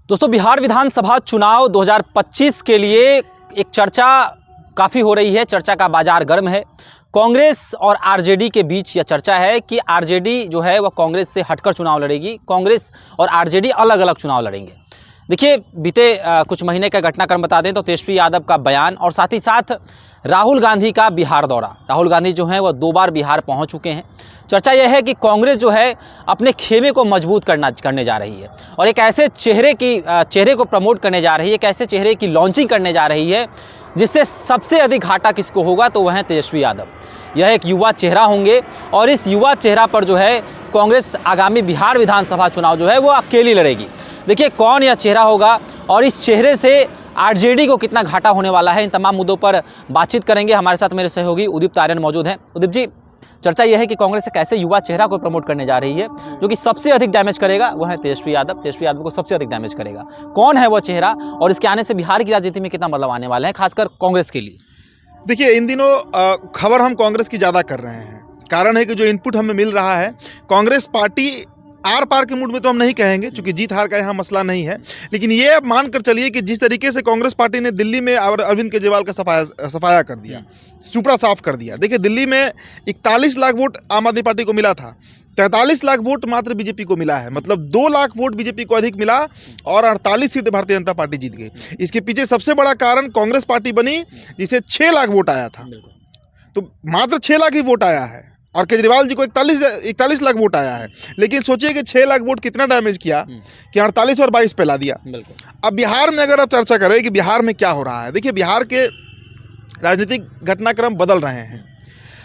दोस्तों, बिहार विधानसभा चुनाव 2025 के लिए एक चर्चा काफ़ी हो रही है। चर्चा का बाजार गर्म है। कांग्रेस और आरजेडी के बीच यह चर्चा है कि आरजेडी जो है वह कांग्रेस से हटकर चुनाव लड़ेगी। कांग्रेस और आरजेडी अलग अलग चुनाव लड़ेंगे। देखिए, बीते कुछ महीने का घटनाक्रम बता दें तो तेजस्वी यादव का बयान और साथ ही साथ राहुल गांधी का बिहार दौरा। राहुल गांधी जो हैं वह 2 बार बिहार पहुंच चुके हैं। चर्चा यह है कि कांग्रेस जो है अपने खेमे को मजबूत करने जा रही है और एक ऐसे चेहरे को प्रमोट करने जा रही है, एक ऐसे चेहरे की लॉन्चिंग करने जा रही है जिससे सबसे अधिक घाटा किसको होगा, तो वह है तेजस्वी यादव। यह एक युवा चेहरा होंगे और इस युवा चेहरा पर जो है कांग्रेस आगामी बिहार विधानसभा चुनाव जो है वो अकेली लड़ेगी। देखिए, कौन यह चेहरा होगा और इस चेहरे से आरजेडी को कितना घाटा होने वाला है, इन तमाम मुद्दों पर बातचीत करेंगे। हमारे साथ मेरे सहयोगी उदीप्त आर्यन मौजूद हैं। उदीप जी, चर्चा यह है कि कांग्रेस एक ऐसे युवा चेहरा को प्रमोट करने जा रही है जो कि सबसे अधिक डैमेज करेगा, वह है तेजस्वी यादव। तेजस्वी यादव को सबसे अधिक डैमेज करेगा। कौन है वो चेहरा और इसके आने से बिहार की राजनीति में कितना बदलाव आने वाला है, खासकर कांग्रेस के लिए? देखिए, इन दिनों खबर हम कांग्रेस की ज़्यादा कर रहे हैं। कारण है कि जो इनपुट हमें मिल रहा है, कांग्रेस पार्टी आर पार के मूड में तो हम नहीं कहेंगे क्योंकि जीत हार का यहाँ मसला नहीं है, लेकिन ये अब मान कर चलिए कि जिस तरीके से कांग्रेस पार्टी ने दिल्ली में अरविंद केजरीवाल का सफाया कर दिया, चुपड़ा साफ कर दिया। देखिए, दिल्ली में 41 लाख वोट आम आदमी पार्टी को मिला था, 43 लाख वोट मात्र बीजेपी को मिला है। मतलब 2 लाख वोट बीजेपी को अधिक मिला और 48 सीटें भारतीय जनता पार्टी जीत गई। इसके पीछे सबसे बड़ा कारण कांग्रेस पार्टी बनी, जिसे 6 लाख वोट आया था। तो मात्र 6 लाख ही वोट आया है और केजरीवाल जी को 41 लाख वोट आया है। लेकिन सोचिए कि 6 लाख वोट कितना डैमेज किया कि 48 और 22 पे ला दिया। अब बिहार में अगर आप चर्चा करें कि बिहार में क्या हो रहा है, देखिए, बिहार के राजनीतिक घटनाक्रम बदल रहे हैं।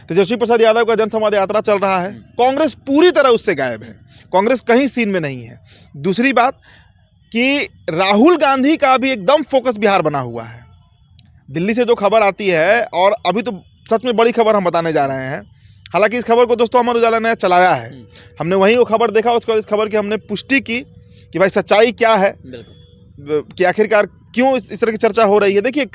तेजस्वी प्रसाद यादव का जनसंवाद यात्रा चल रहा है, कांग्रेस पूरी तरह उससे गायब है। कांग्रेस कहीं सीन में नहीं है। दूसरी बात कि राहुल गांधी का भी एकदम फोकस बिहार बना हुआ है। दिल्ली से जो खबर आती है, और अभी तो सच में बड़ी खबर हम बताने जा रहे हैं। हालांकि इस खबर को दोस्तों अमर उजाला ने चलाया है, हमने वहीं वो खबर देखा, उसके बाद इस खबर की हमने पुष्टि की कि भाई सच्चाई क्या है, कि आखिरकार क्यों इस तरह की चर्चा हो रही है। देखिए,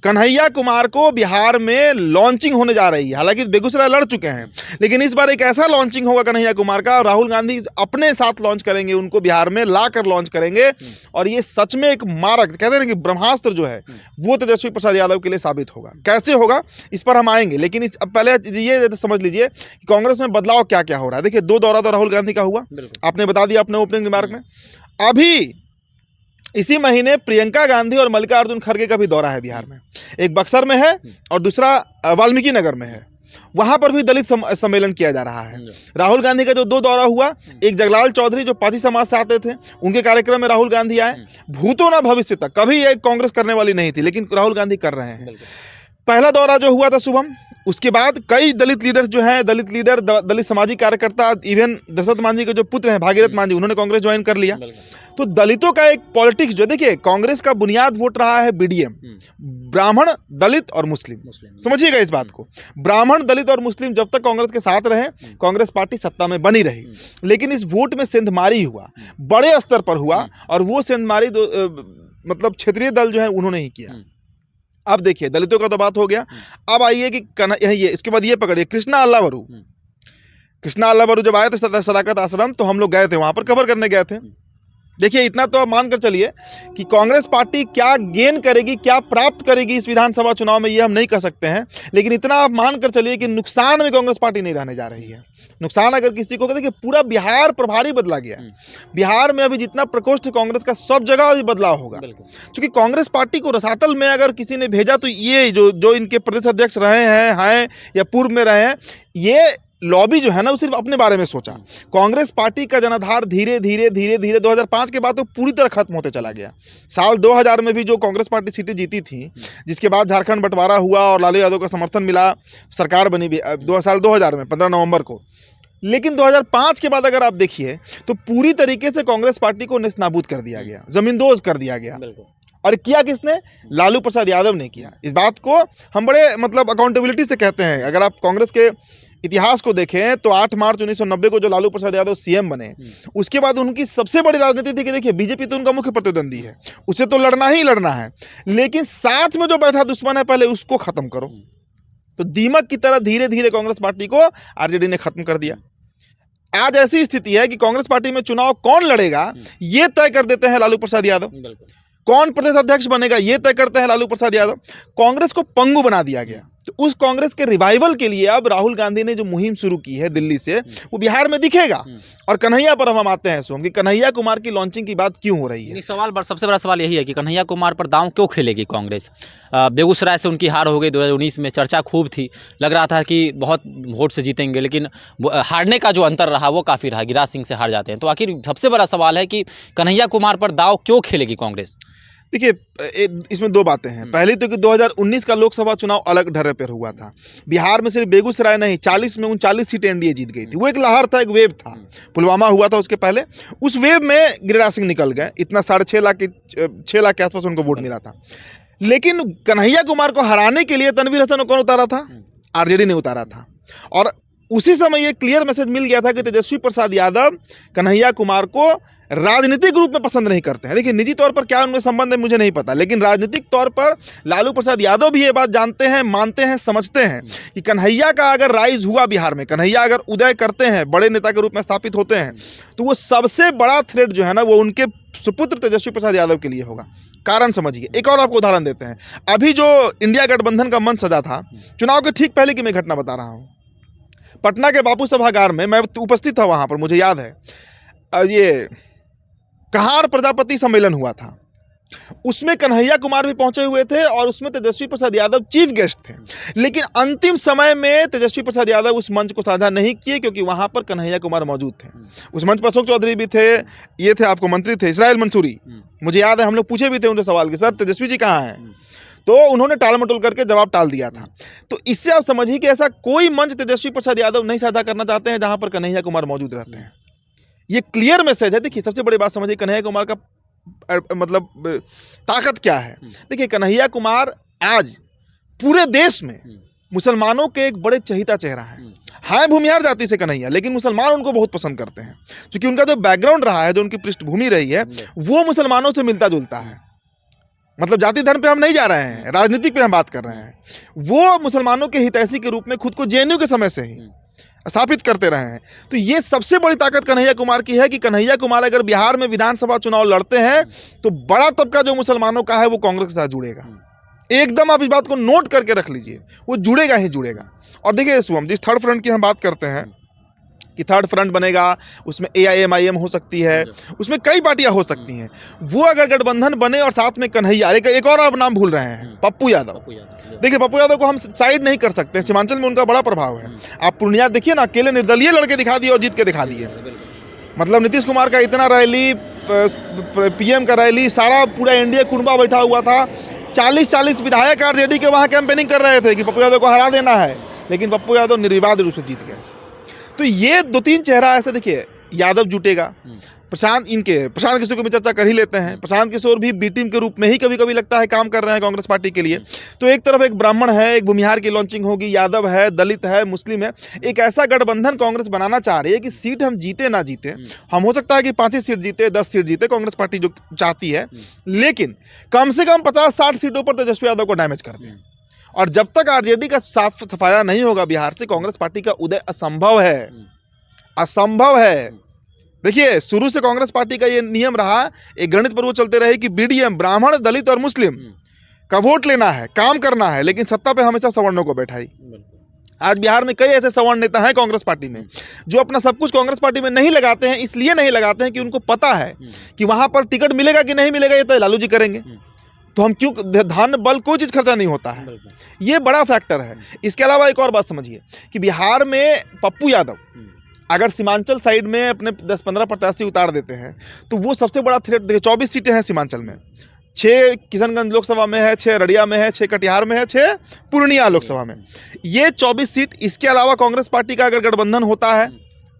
कन्हैया कुमार को बिहार में लॉन्चिंग होने जा रही है। हालांकि बेगूसराय लड़ चुके हैं, लेकिन इस बार एक ऐसा लॉन्चिंग होगा कन्हैया कुमार का, राहुल गांधी अपने साथ लॉन्च करेंगे, उनको बिहार में लाकर लॉन्च करेंगे। और ये सच में एक मारक, कहते हैं ना कि ब्रह्मास्त्र जो है वो तेजस्वी प्रसाद यादव के लिए साबित होगा। कैसे होगा इस पर हम आएंगे, लेकिन पहले ये समझ लीजिए कि कांग्रेस में बदलाव क्या क्या हो रहा है। देखिए, 2 दौरा तो राहुल गांधी का हुआ, आपने बता दिया अपने ओपनिंग रिमार्क में। अभी इसी महीने प्रियंका गांधी और मल्लिकार्जुन खड़गे का भी दौरा है बिहार में। एक बक्सर में है और दूसरा वाल्मीकि नगर में है। वहां पर भी दलित सम्मेलन किया जा रहा है। राहुल गांधी का जो 2 दौरा हुआ, एक जगलाल चौधरी जो पाटी समाज से आते थे, उनके कार्यक्रम में राहुल गांधी आए। भूतो ना भविष्य तक कभी ये कांग्रेस करने वाली नहीं थी, लेकिन राहुल गांधी कर रहे हैं। पहला दौरा जो हुआ था शुभम, उसके बाद कई दलित लीडर्स जो हैं, दलित सामाजिक कार्यकर्ता, इवन दशरथ मांझी के जो पुत्र हैं भागीरथ मांझी, उन्होंने कांग्रेस ज्वाइन कर लिया। तो दलितों का एक पॉलिटिक्स जो, देखिए, कांग्रेस का बुनियाद वोट रहा है बीडीएम, ब्राह्मण, दलित और मुस्लिम। समझिएगा इस बात को, ब्राह्मण, दलित और मुस्लिम जब तक कांग्रेस के साथ रहे, कांग्रेस पार्टी सत्ता में बनी रही। लेकिन इस वोट में सेंधमारी हुआ, बड़े स्तर पर हुआ, और वो सेंधमारी मतलब क्षेत्रीय दल जो है उन्होंने ही किया। अब देखिए, दलितों का तो बात हो गया। अब आइए कि ये इसके बाद ये पकड़िए कृष्णा अल्लावरू जब आए थे सदाकत आश्रम, तो हम लोग गए थे, वहां पर कवर करने गए थे। देखिए, इतना तो आप मानकर चलिए कि कांग्रेस पार्टी क्या गेन करेगी, क्या प्राप्त करेगी इस विधानसभा चुनाव में, ये हम नहीं कह सकते हैं। लेकिन इतना आप मानकर चलिए कि नुकसान में कांग्रेस पार्टी नहीं रहने जा रही है। नुकसान अगर किसी को, देखिए, पूरा बिहार प्रभारी बदला गया। बिहार में अभी जितना प्रकोष्ठ कांग्रेस का, सब जगह अभी बदलाव होगा। क्योंकि कांग्रेस पार्टी को रसातल में अगर किसी ने भेजा, तो ये जो इनके प्रदेश अध्यक्ष रहे हैं या पूर्व में रहे हैं, ये लॉबी जो है ना, वो सिर्फ अपने बारे में सोचा। कांग्रेस पार्टी का जनाधार धीरे धीरे 2005 के बाद तो पूरी तरह खत्म होते चला गया। साल 2000 में भी जो कांग्रेस पार्टी सीटें जीती थी, जिसके बाद झारखंड बंटवारा हुआ और लालू यादव का समर्थन मिला, सरकार बनी भी 2000 में 15 नवंबर को। लेकिन 2005 के बाद अगर आप देखिए तो पूरी तरीके से कांग्रेस पार्टी को नेस्तनाबूद कर दिया गया, जमींदोज कर दिया गया। और किया किसने? लालू प्रसाद यादव ने किया। इस बात को हम बड़े अकाउंटेबिलिटी से कहते हैं। अगर आप कांग्रेस के इतिहास को देखें तो 8 मार्च 1990 को जो लालू प्रसाद यादव सीएम बने, उसके बाद उनकी सबसे बड़ी राजनीति थी कि देखिए, बीजेपी तो उनका मुख्य प्रतिद्वंदी है, उससे तो लड़ना ही लड़ना है, लेकिन साथ में जो बैठा दुश्मन है पहले उसको खत्म करो। तो दीमक की तरह धीरे धीरे कांग्रेस पार्टी को आरजेडी ने खत्म कर दिया। आज ऐसी स्थिति है कि कांग्रेस पार्टी में चुनाव कौन लड़ेगा ये तय कर देते हैं लालू प्रसाद यादव। कौन प्रदेश अध्यक्ष बनेगा ये तय करते हैं लालू प्रसाद यादव। कांग्रेस को पंगु बना दिया गया। तो उस कांग्रेस के रिवाइवल के लिए अब राहुल गांधी ने जो मुहिम शुरू की है दिल्ली से, वो बिहार में दिखेगा। और कन्हैया पर हम आते हैं सोम कि कन्हैया कुमार की लॉन्चिंग की बात क्यों हो रही है। सबसे बड़ा सवाल यही है कि कन्हैया कुमार पर दांव क्यों खेलेगी कांग्रेस। बेगूसराय से उनकी हार हो गई 2019 में, चर्चा खूब थी, लग रहा था कि बहुत वोट से जीतेंगे, लेकिन हारने का जो अंतर रहा वो काफ़ी रहा, गिरिराज सिंह से हार जाते हैं। तो आखिर सबसे बड़ा सवाल है कि कन्हैया कुमार पर दांव क्यों खेलेगी कांग्रेस। देखिए, इसमें दो बातें हैं। पहली तो कि 2019 का लोकसभा चुनाव अलग ढर्रे पर हुआ था। बिहार में सिर्फ बेगूसराय नहीं, 40 में 39 सीटें एनडीए जीत गई थी। वो एक लहर था, एक वेव था। पुलवामा हुआ था उसके पहले, उस वेव में गिरिराज सिंह निकल गए। इतना 6.5 लाख के आसपास उनको वोट मिला था। लेकिन कन्हैया कुमार को हराने के लिए तनवीर हसन को कौन उतारा था? आरजेडी ने उतारा था। और उसी समय ये क्लियर मैसेज मिल गया था कि तेजस्वी प्रसाद यादव कन्हैया कुमार को राजनीतिक रूप में पसंद नहीं करते हैं। देखिए, निजी तौर पर क्या उनमें संबंध है मुझे नहीं पता, लेकिन राजनीतिक तौर पर लालू प्रसाद यादव भी ये बात जानते हैं, मानते हैं, समझते हैं कि कन्हैया का अगर राइज हुआ बिहार में, कन्हैया अगर उदय करते हैं, बड़े नेता के रूप में स्थापित होते हैं, तो वो सबसे बड़ा थ्रेट जो है ना, वो उनके सुपुत्र तेजस्वी प्रसाद यादव के लिए होगा। कारण समझिए। एक और आपको उदाहरण देते हैं। अभी जो इंडिया गठबंधन का मंच सजा था, चुनाव के ठीक पहले की मैं घटना बता रहा हूँ। पटना के बापू सभागार में मैं उपस्थित था, वहाँ पर मुझे याद है ये कहार प्रजापति सम्मेलन हुआ था। उसमें कन्हैया कुमार भी पहुंचे हुए थे और उसमें तेजस्वी प्रसाद यादव चीफ गेस्ट थे। लेकिन अंतिम समय में तेजस्वी प्रसाद यादव उस मंच को साझा नहीं किए, क्योंकि वहां पर कन्हैया कुमार मौजूद थे। उस मंच पर अशोक चौधरी भी थे, ये थे आपको मंत्री थे इसराइल मंसूरी। मुझे याद है हम लोग पूछे भी थे उनसे सवाल कि सर तेजस्वी जी कहाँ हैं, तो उन्होंने टाल मटोल करके जवाब टाल दिया था। तो इससे आप समझिए कि ऐसा कोई मंच तेजस्वी प्रसाद यादव नहीं साझा करना चाहते हैं जहां पर कन्हैया कुमार मौजूद रहते हैं। ये क्लियर मैसेज है। देखिए, सबसे बड़ी बात समझिए, कन्हैया कुमार का मतलब ताकत क्या है। देखिए, कन्हैया कुमार आज पूरे देश में मुसलमानों के एक बड़े चहेता चेहरा है भूमिहार जाति से कन्हैया, लेकिन मुसलमान उनको बहुत पसंद करते हैं, क्योंकि उनका जो बैकग्राउंड रहा है, जो उनकी पृष्ठभूमि रही है, वो मुसलमानों से मिलता जुलता है। मतलब जाति धर्म पे हम नहीं जा रहे हैं, राजनीतिक पे हम बात कर रहे हैं। वो मुसलमानों के हितैषी के रूप में खुद को जेएनयू के समय से ही स्थापित करते रहे हैं। तो ये सबसे बड़ी ताकत कन्हैया कुमार की है कि कन्हैया कुमार अगर बिहार में विधानसभा चुनाव लड़ते हैं तो बड़ा तबका जो मुसलमानों का है वो कांग्रेस के साथ जुड़ेगा। एकदम आप इस बात को नोट करके रख लीजिए, वो जुड़ेगा ही जुड़ेगा। और देखिए शुभम, जिस थर्ड फ्रंट की हम बात करते हैं कि थर्ड फ्रंट बनेगा, उसमें AIMIM हो सकती है, उसमें कई पार्टियां हो सकती हैं। वो अगर गठबंधन बने और साथ में कन्हैया, एक और आप नाम भूल रहे हैं, पप्पू यादव। देखिए, पप्पू यादव को हम साइड नहीं कर सकते, सीमांचल में उनका बड़ा प्रभाव है। आप पूर्णिया देखिए ना, अकेले निर्दलीय लड़के दिखा दिए और जीत के दिखा दिए। मतलब नीतीश कुमार का इतना रैली, PM का रैली, सारा पूरा एनडीए कुनबा बैठा हुआ था। 40 विधायक आरजेडी के वहाँ कैंपेनिंग कर रहे थे कि पप्पू यादव को हरा देना है, लेकिन पप्पू यादव निर्विवाद रूप से जीत गए। तो ये 2-3 चेहरा ऐसे, देखिए यादव जुटेगा, प्रशांत किशोर को भी चर्चा कर ही लेते हैं। प्रशांत किशोर भी बी टीम के रूप में ही कभी कभी लगता है काम कर रहे हैं कांग्रेस पार्टी के लिए। तो एक तरफ एक ब्राह्मण है, एक भूमिहार की लॉन्चिंग होगी, यादव है, दलित है, मुस्लिम है। एक ऐसा गठबंधन कांग्रेस बनाना चाह रही है कि सीट हम जीते ना जीते, हम हो सकता है कि 5 सीट जीते, 10 सीट जीते, कांग्रेस पार्टी जो चाहती है, लेकिन कम से कम 50-60 सीटों पर तेजस्वी यादव को डैमेज कर दें। और जब तक आरजेडी का साफ सफाया नहीं होगा बिहार से, कांग्रेस पार्टी का उदय असंभव है। देखिए, शुरू से कांग्रेस पार्टी का ये नियम रहा, एक गणित पर वो चलते रहे कि BDM, ब्राह्मण, दलित और मुस्लिम का वोट लेना है, काम करना है, लेकिन सत्ता पे हमेशा सवर्णों को बैठाई। आज बिहार में कई ऐसे सवर्ण नेता हैं कांग्रेस पार्टी में जो अपना सब कुछ कांग्रेस पार्टी में नहीं लगाते हैं। इसलिए नहीं लगाते हैं कि उनको पता है कि वहां पर टिकट मिलेगा कि नहीं मिलेगा, ये तो लालू जी करेंगे। तो हम क्यों, धन बल कोई चीज़ खर्चा नहीं होता है, ये बड़ा फैक्टर है। इसके अलावा एक और बात समझिए कि बिहार में पप्पू यादव अगर सीमांचल साइड में अपने 10-15 प्रत्याशी उतार देते हैं तो वो सबसे बड़ा थ्रेट। देखिए, 24 सीटें हैं सीमांचल में, 6 किशनगंज लोकसभा में है, 6 रड़िया में है, 6 कटिहार में है, 6 पूर्णिया लोकसभा में, ये 24 सीट। इसके अलावा कांग्रेस पार्टी का अगर गठबंधन होता है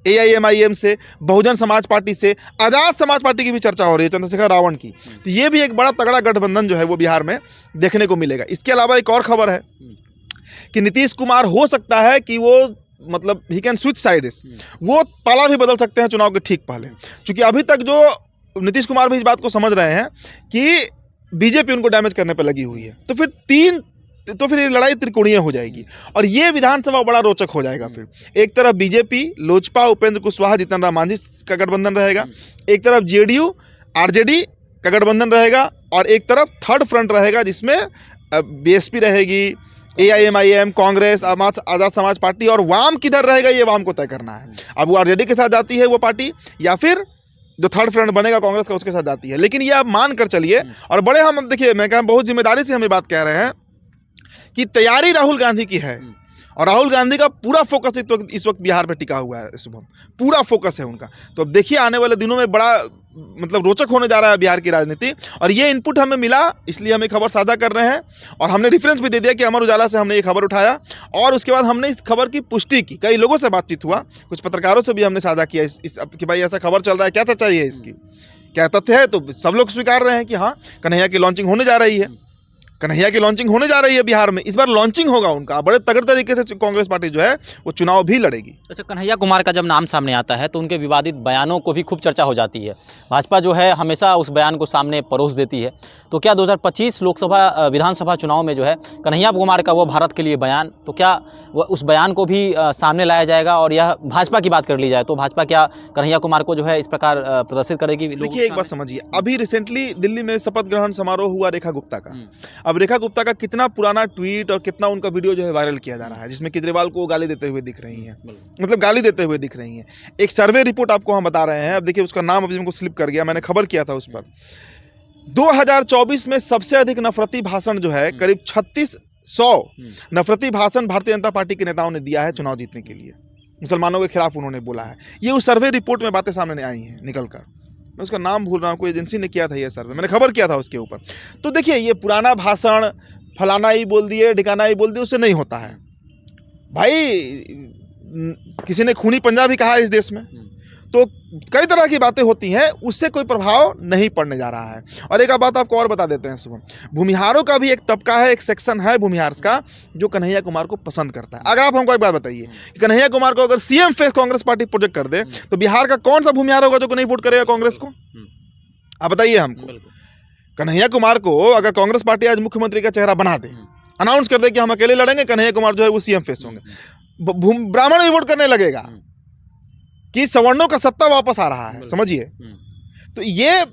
AIMIM से, बहुजन समाज पार्टी से, आज़ाद समाज पार्टी की भी चर्चा हो रही है, चंद्रशेखर रावण की, तो ये भी एक बड़ा तगड़ा गठबंधन जो है वो बिहार में देखने को मिलेगा। इसके अलावा एक और खबर है कि नीतीश कुमार हो सकता है कि वो मतलब ही कैन स्विच साइड्स, वो पाला भी बदल सकते हैं चुनाव के ठीक पहले। क्योंकि अभी तक जो नीतीश कुमार भी इस बात को समझ रहे हैं कि बीजेपी उनको डैमेज करने पर लगी हुई है, तो फिर 3 तो फिर ये लड़ाई त्रिकोणीय हो जाएगी और ये विधानसभा बड़ा रोचक हो जाएगा। फिर एक तरफ बीजेपी, लोजपा, उपेंद्र कुशवाहा, जीतन राम मांझी का गठबंधन रहेगा, एक तरफ जेडीयू, आरजेडी का गठबंधन रहेगा और एक तरफ थर्ड फ्रंट रहेगा जिसमें बीएसपी रहेगी, एआईएमआईएम, कांग्रेस, आजाद समाज पार्टी और वाम किधर रहेगा ये वाम को तय करना है। अब वो आरजेडी के साथ जाती है वो पार्टी या फिर जो थर्ड फ्रंट बनेगा कांग्रेस का उसके साथ जाती है। लेकिन ये आप मान कर चलिए और बड़े हम देखिए, मैं कहा बहुत जिम्मेदारी से हम ये बात कह रहे हैं कि तैयारी राहुल गांधी की है और राहुल गांधी का पूरा फोकस इस वक्त बिहार पे टिका हुआ है। शुभम, पूरा फोकस है उनका। तो अब देखिए आने वाले दिनों में बड़ा मतलब रोचक होने जा रहा है बिहार की राजनीति और ये इनपुट हमें मिला इसलिए हम ये खबर साझा कर रहे हैं और हमने रेफरेंस भी दे दिया कि अमर उजाला से हमने ये खबर उठाया और उसके बाद हमने इस खबर की पुष्टि की। कई लोगों से बातचीत हुआ, कुछ पत्रकारों से भी हमने साझा किया कि भाई ऐसा खबर चल रहा है, क्या सच्चाई है इसकी, क्या तथ्य है। तो सब लोग स्वीकार रहे हैं कि हाँ कन्हैया की लॉन्चिंग होने जा रही है, कन्हैया की लॉन्चिंग होने जा रही है बिहार में। इस बार लॉन्चिंग होगा उनका, बड़े तगड़े तरीके से कांग्रेस पार्टी जो है वो चुनाव भी लड़ेगी। अच्छा, कन्हैया कुमार का जब नाम सामने आता है तो उनके विवादित बयानों को भी खूब चर्चा हो जाती है। भाजपा जो है हमेशा उस बयान को सामने परोस देती है। तो क्या 2025 लोकसभा विधानसभा चुनाव में जो है कन्हैया कुमार का वो भारत के लिए बयान, तो क्या उस बयान को भी सामने लाया जाएगा? और यह भाजपा की बात कर ली जाए तो भाजपा क्या कन्हैया कुमार को जो है इस प्रकार प्रदर्शित करेगी? देखिए एक बात समझिए, अभी रिसेंटली दिल्ली में शपथ ग्रहण समारोह हुआ रेखा गुप्ता का। अब रेखा गुप्ता का कितना पुराना ट्वीट और कितना उनका वीडियो जो है वायरल किया जा रहा है जिसमें केजरीवाल को गाली देते हुए दिख रही हैं, मतलब गाली देते हुए दिख रही हैं। एक सर्वे रिपोर्ट आपको हम बता रहे हैं, अब देखिए उसका नाम अभी हमको स्लिप कर गया, मैंने खबर किया था उस पर। 2024 में सबसे अधिक नफरती भाषण जो है करीब 3600 नफरती भाषण भारतीय जनता पार्टी के नेताओं ने दिया है चुनाव जीतने के लिए, मुसलमानों के खिलाफ उन्होंने बोला है। ये उस सर्वे रिपोर्ट में बातें सामने आई हैं निकल कर, मैं उसका नाम भूल रहा हूँ, कोई एजेंसी ने किया था ये सर्वे, मैंने खबर किया था उसके ऊपर। तो देखिए ये पुराना भाषण, फलाना ही बोल दिए, ठिकाना ही बोल दिए, उससे नहीं होता है भाई। किसी ने खूनी पंजा भी कहा है इस देश में, तो कई तरह की बातें होती हैं, उससे कोई प्रभाव नहीं पड़ने जा रहा है। और एक बात आपको और बता देते हैं शुभम, भूमिहारों का भी एक तबका है, एक सेक्शन है भूमिहार का जो कन्हैया कुमार को पसंद करता है। अगर आप हमको एक बात बताइए कि कन्हैया कुमार को अगर CM face Congress party project कर दे तो बिहार का कौन सा भूमिहार होगा जो नहीं वोट करेगा कांग्रेस को? आप बताइए हमको। कन्हैया कुमार को अगर कांग्रेस पार्टी आज मुख्यमंत्री का चेहरा बना दे, अनाउंस कर दे कि हम अकेले लड़ेंगे, कन्हैया कुमार जो है वो सीएम फेस होंगे, ब्राह्मण भी वोट करने लगेगा कि सवर्णों का सत्ता वापस आ रहा है, समझिए। तो ये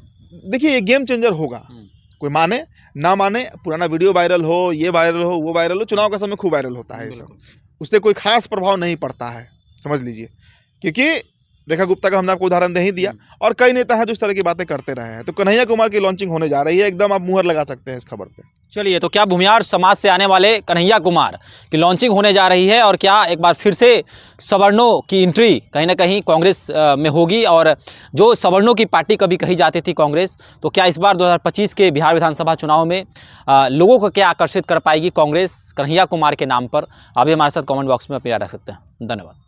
देखिए ये गेम चेंजर होगा, कोई माने ना माने, पुराना वीडियो वायरल हो, ये वायरल हो, वो वायरल हो, चुनाव का समय खूब वायरल होता है ये सब, उससे कोई खास प्रभाव नहीं पड़ता है, समझ लीजिए। क्योंकि रेखा गुप्ता का हमने आपको उदाहरण दे ही दिया और कई नेता हैं जो इस तरह की बातें करते रहे हैं। तो कन्हैया कुमार की लॉन्चिंग होने जा रही है, एकदम आप मुहर लगा सकते हैं इस खबर पे। चलिए, तो क्या भूमिहार समाज से आने वाले कन्हैया कुमार की लॉन्चिंग होने जा रही है और क्या एक बार फिर से सवर्णों की एंट्री कहीं ना कहीं कांग्रेस में होगी? और जो सवर्णों की पार्टी कभी कही जाती थी कांग्रेस, तो क्या इस बार 2025 के बिहार विधानसभा चुनाव में लोगों को क्या आकर्षित कर पाएगी कांग्रेस कन्हैया कुमार के नाम पर? आप भी हमारे साथ कॉमेंट बॉक्स में अपनी राय रख सकते हैं। धन्यवाद।